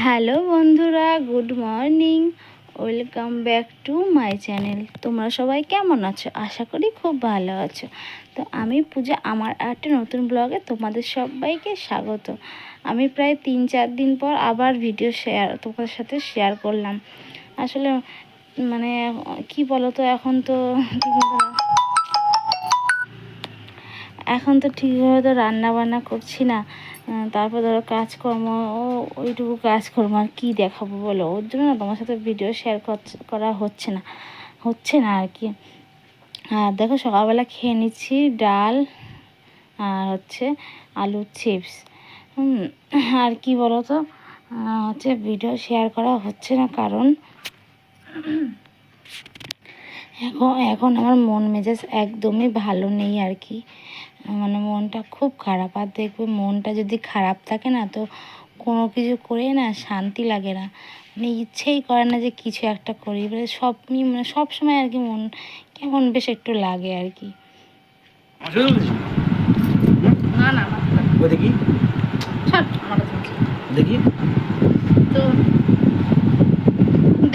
Hello বন্ধুরা, good morning. Welcome back to my channel. তোমরা সবাই কেমন আছো? আশা করি খুব ভালো আছো। তো আমি পূজা, আমার একটা নতুন ব্লগে তোমাদের সবাইকে স্বাগত। আমি প্রায় 3-4 দিন পর আবার ভিডিও তোমাদের সাথে শেয়ার করলাম। আসলে মানে কি বলো তো, এখন তো ঠিকভাবে তো রান্না বান্না করছি না। তারপর ধরো কাজকর্ম, ওইটুকু কাজকর্ম আর কী দেখাবো বলো? ওর জন্য না তোমার সাথে ভিডিও শেয়ার করা হচ্ছে না আর কি। আর দেখো, সকালবেলা খেয়ে নিচ্ছি ডাল আর হচ্ছে আলুর চিপস। আর কি বলো তো, হচ্ছে ভিডিও শেয়ার করা হচ্ছে না কারণ এখন আমার মন মেজাজ একদমই ভালো নেই আর কি। মানে মনটা খুব খারাপ। আর দেখবে, মনটা যদি খারাপ থাকে না, তো কোনো কিছু করে না শান্তি লাগে না। মানে ইচ্ছেই করে না যে কিছু একটা করি। মানে সব সময় আর কি মন কেমন বেশ একটু লাগে আর কি। না না দেখি দেখি তো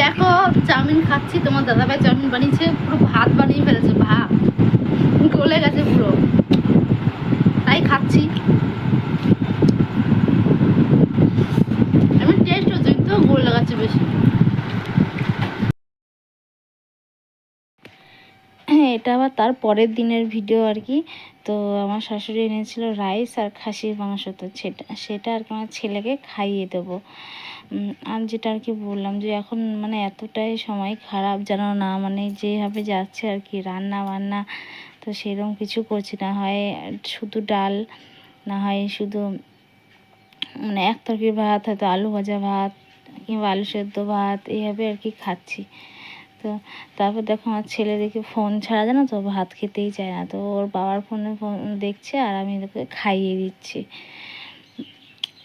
দেখো, চাউমিন খাচ্ছি। তোমার দাদাভাই চাউমিন বানিয়েছে, পুরো ভাত বানিয়ে ফেলেছে, ভাত গলে গেছে পুরো, তাই খাচ্ছি। আমি টেস্ট হচ্ছে, কিন্তু গোল লাগাচ্ছে বেশি। হ্যাঁ, এটা আবার তার পরের দিনের ভিডিও আর কি। তো আমার শাশুড়ি এনেছিল রাইস আর খাসির মাংস, তো সেটা আর কি আমার ছেলেকে খাইয়ে দেবো। আর যেটা আর কি বললাম, যে এখন মানে এতটাই সময় খারাপ জানো না, মানে যেভাবে যাচ্ছে আর কি রান্না বান্না, তো সেরকম কিছু করছি না। হয় শুধু ডাল, না হয় শুধু মানে এক তরকারি ভাত, হয়তো আলু ভাজা ভাত কিংবা আলু সেদ্ধ ভাত, এইভাবে আর কি খাচ্ছি। তো তারপর দেখো, আমার ছেলে দেখে ফোন ছাড়া জানো তো ভাত খেতেই চায় না। তো ওর বাবার ফোন দেখছে আর আমি ওকে খাইয়ে দিচ্ছি।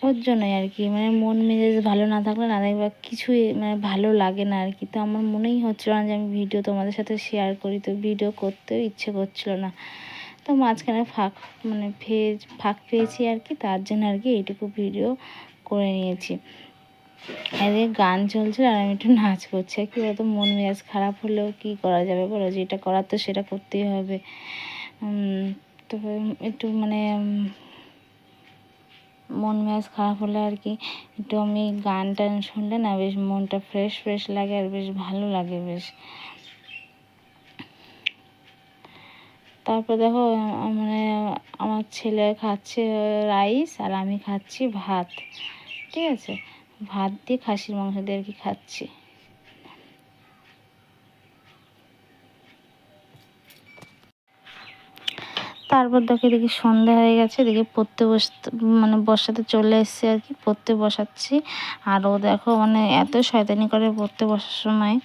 ওর জন্যই আর কি, মানে মন মেজাজ ভালো না থাকলে না দেখবা কিছুই মানে ভালো লাগে না আর কি। তো আমার মনেই হচ্ছিল না যে আমি ভিডিও তোমাদের সাথে শেয়ার করি, তো ভিডিও করতেও ইচ্ছে করছিল না। তো মাঝখানে ফাঁক পেয়েছি আর কি, তার জন্য আর কি এইটুকু ভিডিও করে নিয়েছি। এদিকে গান চলছে আর আমি একটু নাচ করছি। কি বলতো, মন মেজাজ খারাপ হলেও কি করা যাবে বলো, যেটা করার তো সেটা করতেই হবে। তো একটু মানে মন মেজাজ খারাপ হলে আর কি একটু আমি গান টান শুনলে না বেশ মনটা ফ্রেশ ফ্রেশ লাগে আর বেশ ভালো লাগে বেশ। তারপর দেখো, মানে আমার ছেলে খাচ্ছে রাইস আর আমি খাচ্ছি ভাত। ঠিক আছে, ভাত দিয়ে খাসির মাংস দিয়ে আর কি খাচ্ছি। তারপর দেখি সন্ধ্যা হয়ে গেছে, পড়তে বসাতে চলে এসেছি আর কি, পড়তে বসাচ্ছি। আর ও দেখো মানে এত শয়তানি করে পড়তে বসার সময়,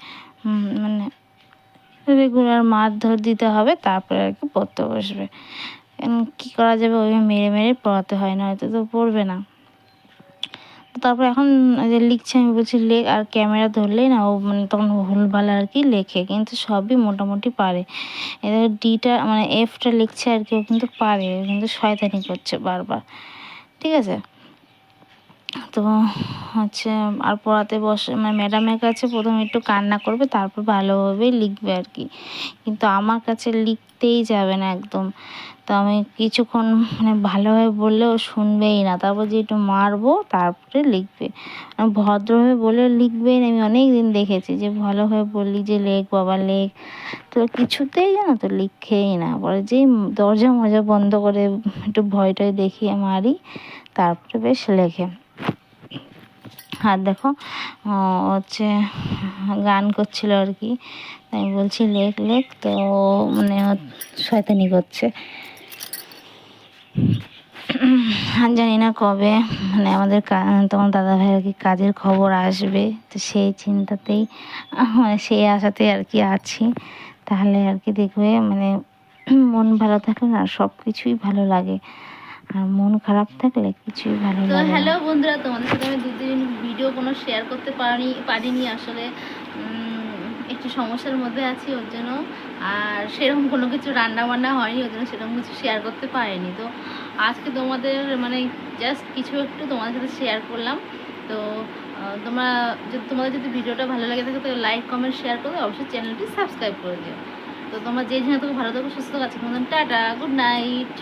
মানে রেগুলার মারধর দিতে হবে, তারপরে আর কি পড়তে বসবে। কি করা যাবে, ওই মেরে মেরে পড়াতে হয়, না হয়তো তো পড়বে না। তারপর এখন যে লিখছে, আমি বলছি লেখ, আর ক্যামেরা ধরলেই না ও মানে তখন ভুলভাল আর কি লেখে, কিন্তু সবই মোটামুটি পারে। এদের ডিটা মানে এফটা লিখছে আর কি, ও কিন্তু পারে, কিন্তু শয়তানি করছে বারবার। ঠিক আছে, তো হচ্ছে আর পড়াতে বসে মানে ম্যাডামের কাছে প্রথমে একটু কান্না করবে, তারপর ভালোভাবে লিখবে আর কি। কিন্তু আমার কাছে লিখতেই যাবে না একদম। তো আমি কিছুক্ষণ মানে ভালোভাবে বললেও শুনবেই না, তারপর যে একটু মারবো তারপরে লিখবে। ভদ্রভাবে বলে লিখবেই না। আমি অনেক দিন দেখেছি যে ভালোভাবে বললি যে লেখ বাবা লেখ, তো কিছুতেই জানো তো লিখেই না। পরে যেই দরজা মজা বন্ধ করে একটু ভয় টয় দেখিয়ে মারি, তারপরে বেশ লেখে। আর দেখো, হচ্ছে গান করছিল আর কি, আমি বলছি লেখ লেখ, তো মানে শয়তানি করছে। আর জানি না কবে মানে আমাদের তোমার দাদাভাই আর কি কাজের খবর আসবে, তো সেই চিন্তাতেই মানে সেই আশাতেই আর কি আছি। তাহলে আর কি দেখবে মানে মন ভালো থাকলে না সব কিছুই ভালো লাগে, আর মন খারাপ থাকলে কিছুই ভালো লাগে না। তো হ্যালো বন্ধুরা, তোমাদের সাথে আমি 2 দিন ভিডিও কোনো শেয়ার করতে পারিনি আসলে, একটু সমস্যার মধ্যে আছি ওর জন্য। আর সেরকম কোনো কিছু রান্না বান্না হয়নি, ওর জন্য সেরকম কিছু শেয়ার করতে পারিনি। তো আজকে তোমাদের মানে জাস্ট কিছু একটু তোমাদের সাথে শেয়ার করলাম। তো তোমরা যদি তোমাদের যদি ভিডিওটা ভালো লাগে থাকে তাহলে লাইক কমেন্ট শেয়ার করে অবশ্যই চ্যানেলটি সাবস্ক্রাইব করে দিও। তো তোমরা যে যেখানে থেকে ভালো থাকো সুস্থ থাকো, আজকের মতন টাটা, গুড নাইট।